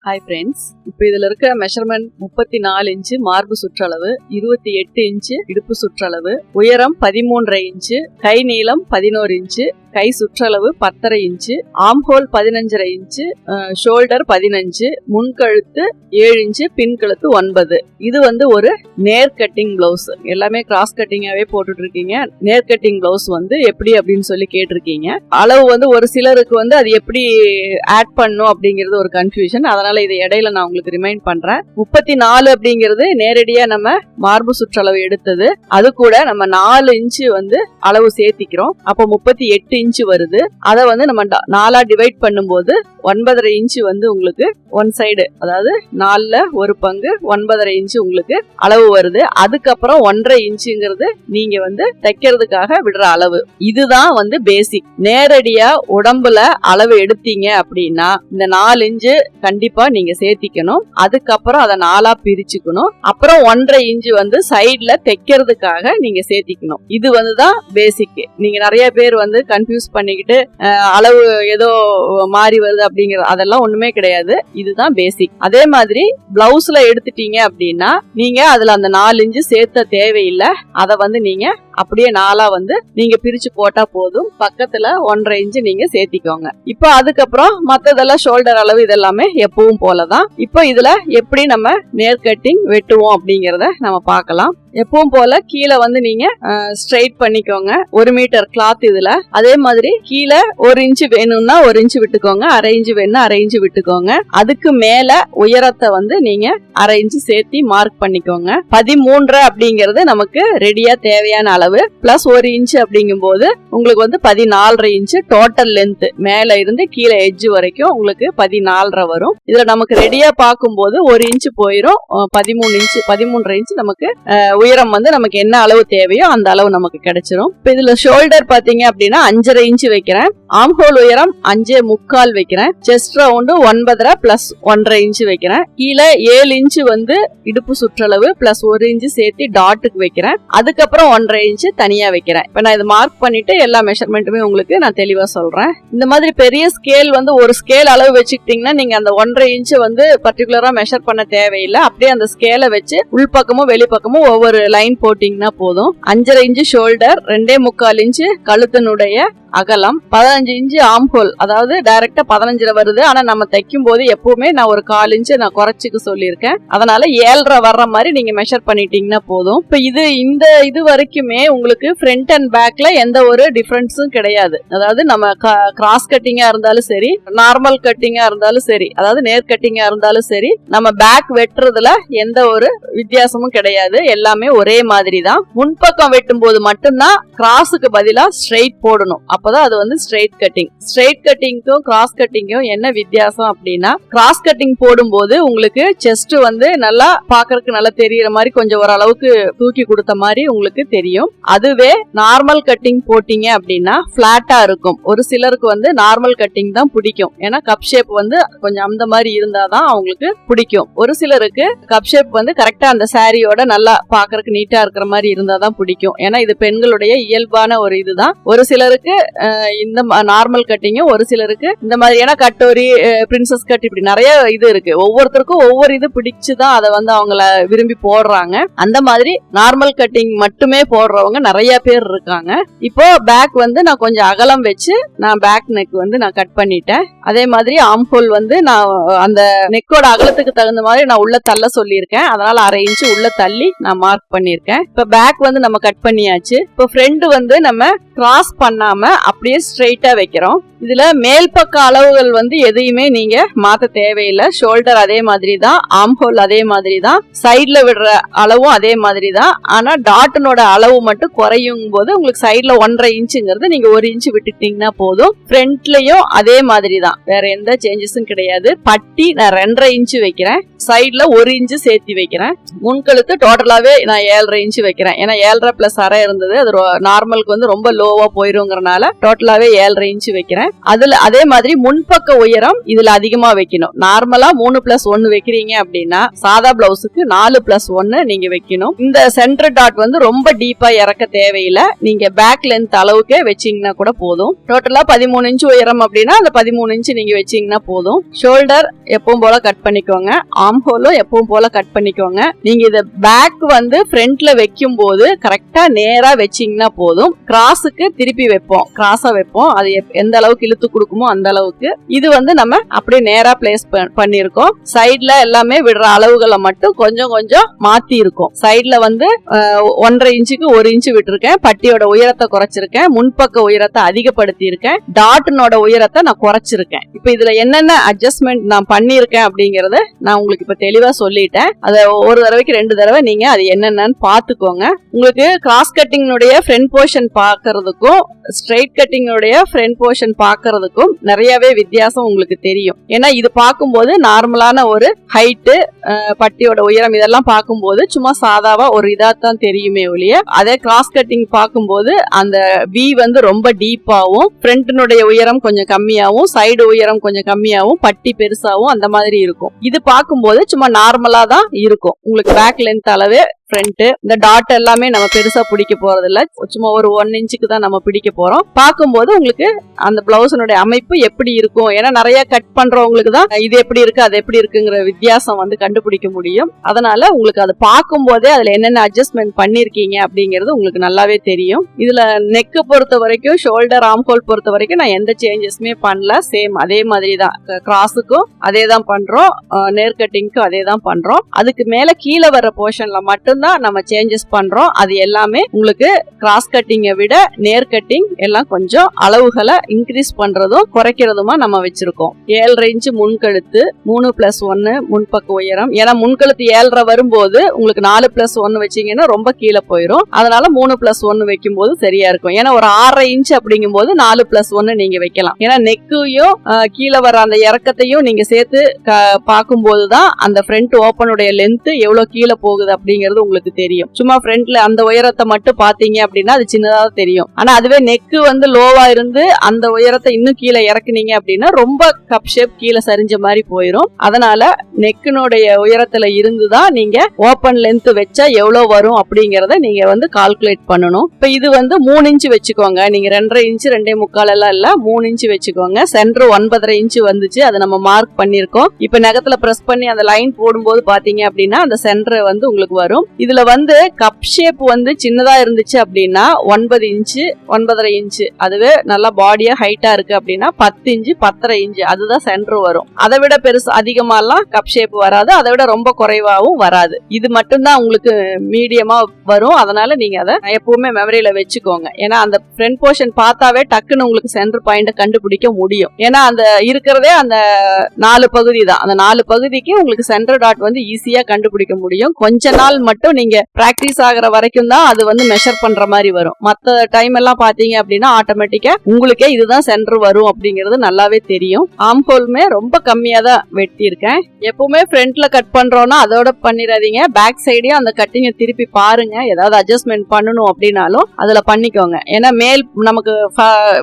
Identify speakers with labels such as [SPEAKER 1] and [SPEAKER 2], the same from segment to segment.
[SPEAKER 1] Hi friends, இப்போ இதில் இருக்க மெஷர்மெண்ட் 34 இன்ச்சு மார்பு சுற்றளவு, 28 இன்ச்சு இடுப்பு சுற்றளவு, உயரம் 13.5 இன்ச்சு, கை நீளம் 11 இன்ச்சு, கை சுற்றளவு 10.5 இன்ச்சு, ஆம்ஹோல் 15.5 இன்ச்சு, ஷோல்டர் 15, முன்கழுத்து 7 இன்ச்சு, பின் கழுத்து 9. இது ஒரு நேர் கட்டிங் பிளவுஸ். எல்லாமே கிராஸ் கட்டிங்காவே போட்டுட்டு இருக்கீங்க. நேர் கட்டிங் பிளவுஸ் எப்படி அப்படின்னு சொல்லி கேட்டிருக்கீங்க. அளவு ஒரு சிலருக்கு அது எப்படி ஆட் பண்ணும் அப்படிங்கிறது ஒரு கன்ஃபியூஷன். அதனால இது இடையில நான் உங்களுக்கு ரிமைண்ட் பண்றேன். 34 அப்படிங்கிறது நேரடியா நம்ம மார்பு சுற்றளவு எடுத்தது. அது கூட நம்ம 4 இன்ச்சு அளவு சேர்த்திக்கிறோம். அப்போ 38 இன்ச்சு வருது. அதை நம்ம 4ஆ டிவைட் பண்ணும்போது 9.5 இன்ச்சு உங்களுக்கு ஒன் சைடு, அதாவது 4ல ஒரு பங்கு 9.5 இன்ச்சு உங்களுக்கு அளவு வருது. அதுக்கப்புறம் 1.5 இன்ச்சுங்கிறது நீங்க தைக்கிறதுக்காக விடுற அளவு. இதுதான் பேசிக். நேரடியா உடம்புல அளவு எடுத்தீங்க அப்படின்னா இந்த 4 இன்ச்சு கண்டிப்பா நீங்க சேர்த்திக்கணும். அதுக்கப்புறம் அதை 4ஆ பிரிச்சுக்கணும். அப்புறம் 1.5 இன்ச்சு சைட்ல தைக்கிறதுக்காக நீங்க சேர்த்திக்கணும். இது தான் பேசிக். நீங்க நிறைய பேர் கன்ஃபியூஸ் பண்ணிக்கிட்டு அளவு ஏதோ மாறி வருது அப்படிங்கிற அதெல்லாம் ஒண்ணுமே கிடையாது. இதுதான் பேசிக். அதே மாதிரி பிளவுஸ்ல எடுத்துட்டீங்க அப்படின்னா நீங்க அதுல அந்த 4 இன்ச்சு சேர்த்த தேவையில்லை. அதை நீங்க அப்படியே 4ஆ நீங்க பிரிச்சு போட்டா போதும். பக்கத்துல 1.5 இன்ச்சு நீங்க சேர்த்திக்கோங்க. இப்போ அதுக்கப்புறம் மத்ததெல்லாம் ஷோல்டர் அளவு இதெல்லாமே எப்பவும் போலதான். இப்போ இதுல எப்படி நம்ம நேர் கட்டிங் வெட்டுவோம் அப்படிங்கறத நம்ம பார்க்கலாம். எப்பவும் போல கீழே நீங்க ஸ்ட்ரைட் பண்ணிக்கோங்க. 1 மீட்டர் கிளாத் இதுல. அதே மாதிரி கீழே 1 இன்ச்சு வேணும்னா 1 இன்ச்சு விட்டுக்கோங்க. 1/2 இன்ச்சு வேணும்னா 1/2 இன்ச்சு விட்டுக்கோங்க. அதுக்கு மேல உயரத்தை நீங்க 1/2 இன்ச்சு சேர்த்தி மார்க் பண்ணிக்கோங்க. 13 அப்படிங்கிறது நமக்கு ரெடியா தேவையான அளவு. பிளஸ் 1 இன்ச்சு அப்படிங்கும் போது உங்களுக்கு 14.5 இன்ச்சு டோட்டல் லென்த். மேல இருந்து கீழே எட்ஜ் வரைக்கும் உங்களுக்கு 14.5 வரும். இதுல நமக்கு ரெடியா பார்க்கும்போது 1 இன்ச்சு போயிரும். 13.5 இன்ச்சு நமக்கு உயரம் நமக்கு என்ன அளவு தேவையோ அந்த அளவு நமக்கு கிடைச்சிரும். இப்ப இதுல ஷோல்டர் பாத்தீங்க அப்படின்னா 5.5 இன்ச்சு வைக்கிறேன். ஆம்ஹோல் உயரம் 5.25 வைக்கிறேன். செஸ்ட் ரவுண்டு 9.5 பிளஸ் 1.5 இன்ச்சு வைக்கிறேன். கீழே 7 இன்ச்சு இடுப்பு சுற்றளவு பிளஸ் 1 இன்ச்சு சேர்த்து டாட்டுக்கு வைக்கிறேன். அதுக்கப்புறம் 1.5 இன்ச்சு தனியா வைக்கிறேன். இப்ப நான் இதை மார்க் பண்ணிட்டு எல்லா மெஷர்மெண்ட்டுமே உங்களுக்கு நான் தெளிவா சொல்றேன். இந்த மாதிரி பெரிய ஸ்கேல் ஒரு ஸ்கேல் அளவு வச்சுக்கிட்டீங்கன்னா நீங்க அந்த 1.5 இன்ச்சு பர்டிகுலரா மெஷர் பண்ண தேவையில்லை. அப்படியே அந்த ஸ்கேலை வச்சு உள்பக்கமும் வெளிப்பக்கமும் ஒவ்வொரு லைன் போட்டீங்கன்னா போதும். 5.5 இன்ச்சு ஷோல்டர், 2.25 இன்ச்சு கழுத்தினுடைய அகலம், 15 இன்ச்சு ஆம்ஹோல், அதாவது டைரக்டா 15 வருது. ஆனா நம்ம தைக்கும் போது எப்பவுமே நான் ஒரு 1/4 இன்ச்சு நான் குறைச்சிக்க சொல்லியிருக்கேன். அதனால 7.5 வர்ற மாதிரி நீங்க மெஷர் பண்ணிட்டீங்கன்னா போதும். இப்ப இது வரைக்குமே உங்களுக்கு ஃப்ரண்ட் அண்ட் பேக்ல எந்த ஒரு டிஃபரன்ஸும் கிடையாது. அதாவது நம்ம கிராஸ் கட்டிங்கா இருந்தாலும் சரி, நார்மல் கட்டிங்கா இருந்தாலும் சரி, அதாவது நேர் கட்டிங்கா இருந்தாலும் சரி, நம்ம பேக் வெட்டுறதுல எந்த ஒரு வித்தியாசமும் கிடையாது. எல்லாமே ஒரே மாதிரி தான். முன்பக்கம் வெட்டும் போது மட்டும்தான் கிராஸுக்கு பதிலா ஸ்ட்ரெயிட் போடணும். அப்பதான் அது ஸ்ட்ரெயிட் கட்டிங். ஸ்ட்ரெயிட் கட்டிங்க்கும் கிராஸ் கட்டிங்கும் என்ன வித்தியாசம் அப்படின்னா, கிராஸ் கட்டிங் போடும்போது உங்களுக்கு செஸ்ட் நல்லா பாக்குறதுக்கு நல்லா தெரியற மாதிரி கொஞ்சம் ஓரளவுக்கு தூக்கி கொடுத்த மாதிரி உங்களுக்கு தெரியும். அதுவே நார்மல் கட்டிங் போட்டீங்க அப்படின்னா பிளாட்டா இருக்கும். ஒரு சிலருக்கு நார்மல் கட்டிங் தான் பிடிக்கும். ஏன்னா கப் ஷேப் கொஞ்சம் அந்த மாதிரி இருந்தாதான் அவங்களுக்கு பிடிக்கும். ஒரு சிலருக்கு கப் ஷேப் கரெக்டா அந்த சாரியோட நல்லா பாக்குறதுக்கு நீட்டா இருக்கிற மாதிரி இருந்தாதான் பிடிக்கும். ஏன்னா இது பெண்களுடைய இயல்பான ஒரு இதுதான். ஒரு சிலருக்கு இந்த நார்மல் கட்டிங்கும், ஒரு சிலருக்கு இந்த மாதிரியான கட்டோரி, பிரின்சஸ் கட், இப்படி நிறைய இது இருக்கு. ஒவ்வொருத்தருக்கும் ஒவ்வொரு இது பிடிச்சுதான் அதை அவங்கள விரும்பி போடுறாங்க. அந்த மாதிரி நார்மல் கட்டிங் மட்டுமே போடுறவங்க நிறைய பேர் இருக்காங்க. இப்போ பேக் நான் கொஞ்சம் அகலம் வச்சு நான் பேக் நெக் நான் கட் பண்ணிட்டேன். அதே மாதிரி ஆம்ஹோல் நான் அந்த நெக்கோட அகலத்துக்கு தகுந்த மாதிரி நான் உள்ள தள்ள சொல்லியிருக்கேன். அதனால 1/2 இன்ச்சு உள்ள தள்ளி நான் மார்க் பண்ணிருக்கேன். இப்ப பேக் நம்ம கட் பண்ணியாச்சு. இப்போ ஃப்ரண்ட் நம்ம கிராஸ் பண்ணாம அப்படியே ஸ்ட்ரெயிட்டா வைக்கிறோம். இதுல மேல் பக்க அளவுகள் எதையுமே நீங்க மாத்த தேவையில்லை. ஷோல்டர் அதே மாதிரி தான், ஆம்ஹோல் அதே மாதிரி தான், சைட்ல விடுற அளவும் அதே மாதிரி தான். ஆனா டாட்டனோட அளவு மட்டும் குறையும் போது உங்களுக்கு சைட்ல 1.5 இன்ச்சுங்கிறது நீங்க 1 இன்ச்சு விட்டுட்டீங்கன்னா போதும். ஃப்ரண்ட்லயும் அதே மாதிரி தான், வேற எந்த சேஞ்சஸும் கிடையாது. பட்டி நான் 2.5 இன்ச்சு வைக்கிறேன். சைட்ல 1 இன்ச்சு சேர்த்து வைக்கிறேன். முன்கழுத்து டோட்டலாவே நான் 7.5 இன்ச்சு வைக்கிறேன். ஏன்னா 7.5 பிளஸ் அரை இருந்தது, அது நார்மலுக்கு வந்து ரொம்ப லோவா போயிருங்கிறனால டோட்டலாவே 7.5 இன்ச்சு வைக்கிறேன். அதுல அதே மாதிரி முன்பக்க உயரம் இதுல அதிகமா வைக்கணும். நார்மலா 3+1 வைக்கிறீங்க அப்படின்னா சாதா பிளவுஸுக்கு 4+1 நீங்க வைக்கணும். இந்த சென்டர் டாட் வந்து ரொம்ப டீப்பா இறக்க தேவையில்லை. நீங்க பேக் லென்த் அளவுக்கே வச்சீங்கன்னா கூட போதும். டோட்டலா 13 இன்ச்சு உயரம் அப்படின்னா அந்த 13 இன்ச்சு நீங்க வச்சீங்கன்னா போதும். ஷோல்டர் எப்பவும் போல கட் பண்ணிக்கோங்க. ஆர்ம் ஹோலும் எப்பவும் போல கட் பண்ணிக்கோங்க. நீங்க இத பேக் வந்து ஃப்ரண்ட்ல வைக்கும் போது கரெக்டா நேரா வச்சீங்கன்னா போதும். கிராஸுக்கு திருப்பி வைப்போம், கிராஸா வைப்போம். அது எந்த அளவுக்கு இழுத்து கொடுக்குமோ அந்த அளவுக்கு. இது வந்து நம்ம அப்படியே நேரா பிளேஸ் பண்ணிருக்கோம். சைட்ல எல்லாமே விடுற அளவுகளை மட்டும் கொஞ்சம் கொஞ்சம் மாத்தி இருக்கும். சைட்ல வந்து 1.5 இன்ச்சுக்கு 1 இன்ச்சு விட்டுருக்கேன். பட்டியோட உயரத்தை குறைச்சிருக்கேன். முன்பக்க உயரத்தை அதிகப்படுத்தி இருக்கேன். டாட்னோட உயரத்தை நான் குறைச்சிருக்கேன். இப்ப இதுல என்னென்ன அட்ஜஸ்ட்மெண்ட் நான் பண்ணிருக்கேன் அப்படிங்கறத நான் உங்களுக்கு இப்ப தெளிவா சொல்லிட்டேன். அதை ஒரு தடவைக்கு 2 தடவை நீங்க அது என்னென்னு பாத்துக்கோங்க. உங்களுக்கு கிராஸ் கட்டிங்கோடைய ஃப்ரண்ட் போர்ஷன் பாக்குறதுக்கும் ஸ்ட்ரைட் கட்டிங்கோடைய ஃப்ரண்ட் போர்ஷன் பாக்குறதுக்கும் நிறையவே வித்தியாசம் உங்களுக்கு தெரியும். ஏன்னா இது பார்க்கும்போது நார்மலான ஒரு ஹைட்டு, பட்டியோட உயரம் இதெல்லாம் பார்க்கும்போது சும்மா சாதாவா ஒரு இதாத்தான் தெரியுமே ஒழிய, அதே கிராஸ் கட்டிங் பார்க்கும்போது அந்த வி வந்து ரொம்ப டீப்பாவும், ஃப்ரண்ட்னுடைய உயரம் கொஞ்சம் கம்மியாவும், சைடு உயரம் கொஞ்சம் கம்மியாவும், பட்டி பெருசாவும் அந்த மாதிரி இருக்கும். இது பார்க்கும்போது சும்மா நார்மலா தான் இருக்கும். உங்களுக்கு பேக் லென்த் அளவே ஃப்ரண்ட். இந்த டாட் எல்லாமே நம்ம பெருசா பிடிக்க போறது இல்ல, சும்மா ஒரு 1 இன்ச்சுக்கு தான் நம்ம பிடிக்க போறோம். பார்க்கும்போது உங்களுக்கு அந்த பிளவுஸனுடைய அமைப்பு எப்படி இருக்கும். ஏன்னா நிறைய கட் பண்றவங்களுக்கு தான் இது எப்படி இருக்கு அது எப்படி இருக்குங்கிற வித்தியாசம் வந்து கண்டுபிடிக்க முடியும். அதனால உங்களுக்கு அதை பார்க்கும் போதே அதுல என்னென்ன அட்ஜஸ்ட்மெண்ட் பண்ணிருக்கீங்க அப்படிங்கிறது உங்களுக்கு நல்லாவே தெரியும். இதுல நெக்கு பொறுத்த வரைக்கும், ஷோல்டர் ஆர்ம் ஹோல் பொறுத்த வரைக்கும் நான் எந்த சேஞ்சஸுமே பண்ணல. சேம் அதே மாதிரி தான். கிராஸுக்கும் அதே தான் பண்றோம், நேர் கட்டிங்க்கும் அதே தான் பண்றோம். அதுக்கு மேல கீழே வர போர்ஷன்ல மட்டும் நம்ம சேஞ்சஸ் பண்றோம். அது எல்லாமே உங்களுக்கு கிராஸ் கட்டிங்கை விட நேர் கட்டிங் எல்லாம் கொஞ்சம் அளவுகளை இன்க்ரீஸ் பண்றதும் குறைக்கிறதுமா நம்ம வச்சிருக்கோம். 7.5 இன்ச்சு முன்கழுத்து, 3+1 முன்பக்க உயரம். ஏன்னா முன்கழுத்து 7.5 வரும்போது உங்களுக்கு 4+1 வச்சீங்கன்னா ரொம்ப கீழே போயிடும். அதனால 3+1 வைக்கும் போது சரியா இருக்கும். ஏன்னா ஒரு 6.5 இன்ச்சு அப்படிங்கும் போது 4+1 நீங்க வைக்கலாம். ஏன்னா நெக்கையும் கீழே வர அந்த இறக்கத்தையும் நீங்க சேர்த்து பார்க்கும் போதுதான் அந்த ஃப்ரண்ட் ஓப்பனுடைய லென்த் எவ்வளவு கீழே போகுது அப்படிங்கிறது உங்களுக்கு தெரியும். சும்மா ஃப்ரண்ட்ல அந்த உயரத்தை மட்டும் பாத்தீங்க அப்படின்னா அது சின்னதா தெரியும். ஆனா அதுவே நெக்கு வந்து லோவா இருந்து அந்த உயரத்தை இன்னும் கீழே இறக்குனீங்க அப்படின்னா ரொம்ப கப் ஷேப் கீழே சரிஞ்ச மாதிரி போயிடும். அதனால நெக்கினுடைய உயரத்துல இருந்துதான் நீங்க ஓப்பன் லென்த் வச்சா எவ்வளவு வரும் அப்படிங்கறத நீங்க வந்து கால்குலேட் பண்ணணும். இப்ப இது வந்து 3 இன்ச்சு வச்சுக்கோங்க. நீங்க 2.5 இன்ச்சு 2.75 எல்லாம் இல்ல, 3 இன்ச்சு வச்சுக்கோங்க. சென்டர் 9.5 இன்ச்சு வந்துச்சு, அதை நம்ம மார்க் பண்ணிருக்கோம். இப்ப நகத்துல பிரஸ் பண்ணி அந்த லைன் போடும்போது பாத்தீங்க அப்படின்னா அந்த சென்டர் வந்து உங்களுக்கு வரும். இதுல வந்து கப் ஷேப் வந்து சின்னதா இருந்துச்சு அப்படின்னா 9 இன்ச்சு 9.5 இன்ச்சு, அதுவே நல்லா பாடியா ஹைட்டா இருக்கு அப்படின்னா 10 இன்ச்சு 10.5 இன்ச்சு, அதுதான் சென்டர் வரும். அதை விட பெருசு அதிகமாலாம் கப் ஷேப் வராது, அதை விட ரொம்ப குறைவாகவும் வராது. இது மட்டும்தான் உங்களுக்கு மீடியமா வரும். அதனால நீங்க அதை எப்பவுமே மெமரியில வச்சுக்கோங்க. ஏன்னா அந்த ஃப்ரண்ட் போர்ஷன் பார்த்தாவே டக்குன்னு உங்களுக்கு சென்டர் பாயிண்ட் கண்டுபிடிக்க முடியும். ஏன்னா அந்த இருக்கிறதே அந்த 4 பகுதி தான். அந்த 4 பகுதிக்கு உங்களுக்கு சென்டர் டாட் வந்து ஈஸியா கண்டுபிடிக்க முடியும். கொஞ்ச நாள் மட்டும் நீங்க பிராக்டிஸ் ஆகிற வரைக்கும் தான் அது வந்து மெஷர் பண்ற மாதிரி வரும். மத்த டைம் எல்லாம் பாத்தீங்க அப்படின்னா ஆட்டோமேட்டிக்கா உங்களுக்கே இதுதான் சென்டர் வரும் அப்படிங்கிறது நல்லாவே தெரியும். ஆர்ம் ஹோலுமே ரொம்ப கம்மியா தான் வெட்டி இருக்கேன். எப்பவுமே ஃப்ரண்ட்ல கட் பண்றோம்னா அதோட பண்ணிடாதீங்க, பேக் சைடையும் அந்த கட்டிங்கை திருப்பி பாருங்க. ஏதாவது அட்ஜஸ்ட்மெண்ட் பண்ணணும் அப்படின்னாலும் அதுல பண்ணிக்கோங்க. ஏன்னா மேல் நமக்கு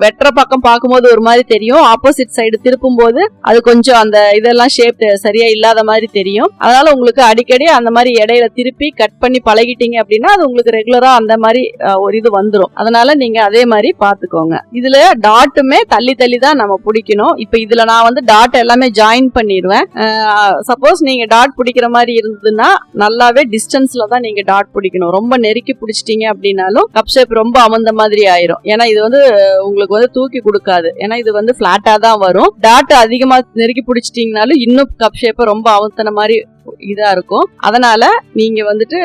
[SPEAKER 1] வெட்டுற பக்கம் பார்க்கும்போது ஒரு மாதிரி தெரியும், ஆப்போசிட் சைடு திருப்பும் போது அது கொஞ்சம் அந்த இதெல்லாம் ஷேப் சரியா இல்லாத மாதிரி தெரியும். அதனால உங்களுக்கு அடிக்கடி அந்த மாதிரி இடையில திருப்பி கட் பண்ணி பழகிட்டீங்க அப்படின்னா அது உங்களுக்கு ரெகுலரா அந்த மாதிரி ஒரு இது வந்துடும். அதனால நீங்க அதே மாதிரி பாத்துக்கோங்க. இதுல டாட்டுமே தள்ளி தள்ளி தான் நம்ம பிடிக்கணும். இப்ப இதுல நான் வந்து டாட் எல்லாமே ஜாயின் பண்ணிடுவேன். சப்போஸ் நீங்க டாட் பிடிக்கிற மாதிரி இருந்ததுன்னா நல்லாவே டிஸ்டன்ஸ்ல தான் நீங்க டாட் பிடிக்கணும். ரொம்ப நெருக்கி பிடிச்சிட்டீங்க அப்படின்னாலும் கப் ஷேப் ரொம்ப அமர்ந்த மாதிரி ஆயிரும். ஏன்னா இது வந்து உங்களுக்கு வந்து தூக்கி கொடுக்காது. ஏன்னா இது வந்து பிளாட்டா தான் வரும். டாட் அதிகமா நெருக்கி பிடிச்சிட்டீங்கனாலும் இன்னும் கப் ஷேப்பை ரொம்ப அமுத்தின மாதிரி இதா இருக்கும். அதனால நீங்க வந்துட்டு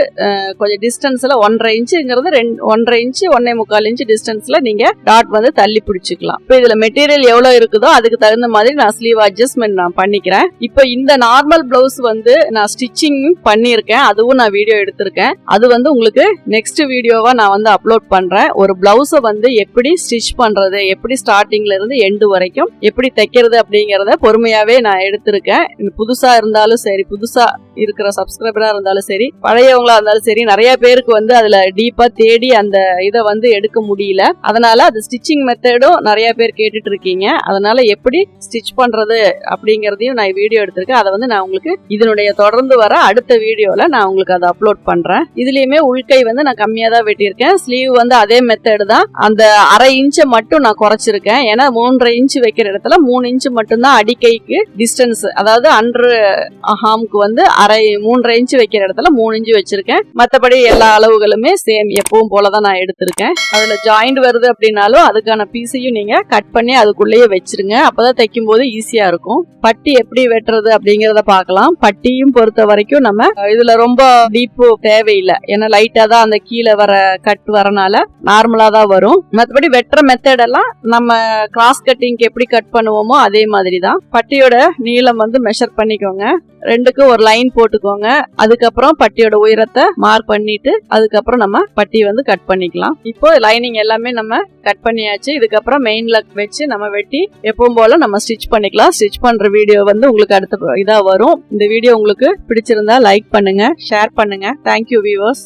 [SPEAKER 1] கொஞ்சம் டிஸ்டன்ஸ்ல 1.5 இன்ச்சுங்கிறது 1.5 இன்ச்சு 1.25 இன்ச்சு டிஸ்டன்ஸ்ல நீங்க டாட் வந்து தள்ளி பிடிச்சிக்கலாம். இப்ப இதுல மெட்டீரியல் எவ்வளவு இருக்குதோ அதுக்கு தகுந்த மாதிரி நான் ஸ்லீவ் அட்ஜஸ்ட்மெண்ட் நான் பண்ணிக்கிறேன். இப்ப இந்த நார்மல் பிளவுஸ் வந்து நான் ஸ்டிச்சிங் பண்ணிருக்கேன், அதுவும் நான் வீடியோ எடுத்திருக்கேன். அது வந்து உங்களுக்கு நெக்ஸ்ட் வீடியோவா நான் வந்து அப்லோட் பண்றேன். ஒரு பிளவுஸை வந்து எப்படி ஸ்டிச் பண்றது, எப்படி ஸ்டார்டிங்ல இருந்து எண்டு வரைக்கும் எப்படி தைக்கிறது அப்படிங்கறத பொறுமையாவே நான் எடுத்திருக்கேன். புதுசா இருந்தாலும் சரி, புதுசா இருக்கிற சப்ஸ்கிரைபரா இருந்தாலும் சரி, பழையவங்களா இருந்தாலும் சரி, நிறைய பேருக்கு வந்து அதுல டீப்பா தேடி அந்த இதை வந்து எடுக்க முடியல. அதனால அது ஸ்டிச்சிங் மெத்தடும் நிறைய பேர் கேட்டுட்டு இருக்கீங்க. அதனால எப்படி ஸ்டிச் பண்றது அப்படிங்கறதையும் நான் வீடியோ எடுத்திருக்கேன். அதை வந்து நான் உங்களுக்கு இதனுடைய தொடர்ந்து வர அடுத்த வீடியோல நான் உங்களுக்கு அதை அப்லோட் பண்றேன். இதுலயுமே உள்கை வந்து நான் கம்மியா தான் வெட்டியிருக்கேன். ஸ்லீவ் வந்து அதே மெத்தட் தான். அந்த 1/2 இன்ச்சை மட்டும் நான் குறைச்சிருக்கேன். ஏன்னா 3.5 இன்ச் வைக்கிற இடத்துல 3 இன்ச் மட்டும் தான் அடிக்கைக்கு டிஸ்டன்ஸ், அதாவது அண்டர் ஆர்ம்க்கு வந்து 3.5 இன்ச் வைக்கிற இடத்துல 3 இன்ச் வச்சிருக்கேன். மற்றபடி எல்லா அளவுகளுமே சேம் எப்பவும் போலதான் நான் எடுத்திருக்கேன். அதுல ஜாயிண்ட் வருது அப்படின்னாலும் அதுக்கான பீஸையும் நீங்க கட் பண்ணி அதுக்குள்ளேயே வச்சிருங்க. அப்பதான் தைக்கும் போது ஈஸியா இருக்கும். பட்டி எப்படி வெட்டுறது அப்படிங்கறத பார்க்கலாம். பட்டியும் பொறுத்த வரைக்கும் நம்ம இதுல ரொம்ப டீப் தேவையில்லை. ஏன்னா லைட்டா தான் அந்த கீழே வர கட் வரனால நார்மலா தான் வரும். மற்றபடி வெட்டுற மெத்தட் எல்லாம் நம்ம கிராஸ் கட்டிங்க்கு எப்படி கட் பண்ணுவோமோ அதே மாதிரி தான். பட்டியோட நீளம் வந்து மெஷர் பண்ணிக்கோங்க. ரெண்டுக்கும் ஒரு லைன் போட்டுக்கோங்க. அதுக்கப்புறம் பட்டியோட உயரத்தை மார்க் பண்ணிட்டு அதுக்கப்புறம் நம்ம பட்டி வந்து கட் பண்ணிக்கலாம். இப்போ லைனிங் எல்லாமே நம்ம கட் பண்ணியாச்சு. இதுக்கப்புறம் மெயின்ல வச்சு நம்ம வெட்டி எப்பவும் போல நம்ம ஸ்டிச் பண்ணிக்கலாம். ஸ்டிச் பண்ற வீடியோ வந்து உங்களுக்கு அடுத்த இதா வரும். இந்த வீடியோ உங்களுக்கு பிடிச்சிருந்தா லைக் பண்ணுங்க, ஷேர் பண்ணுங்க. Thank you viewers.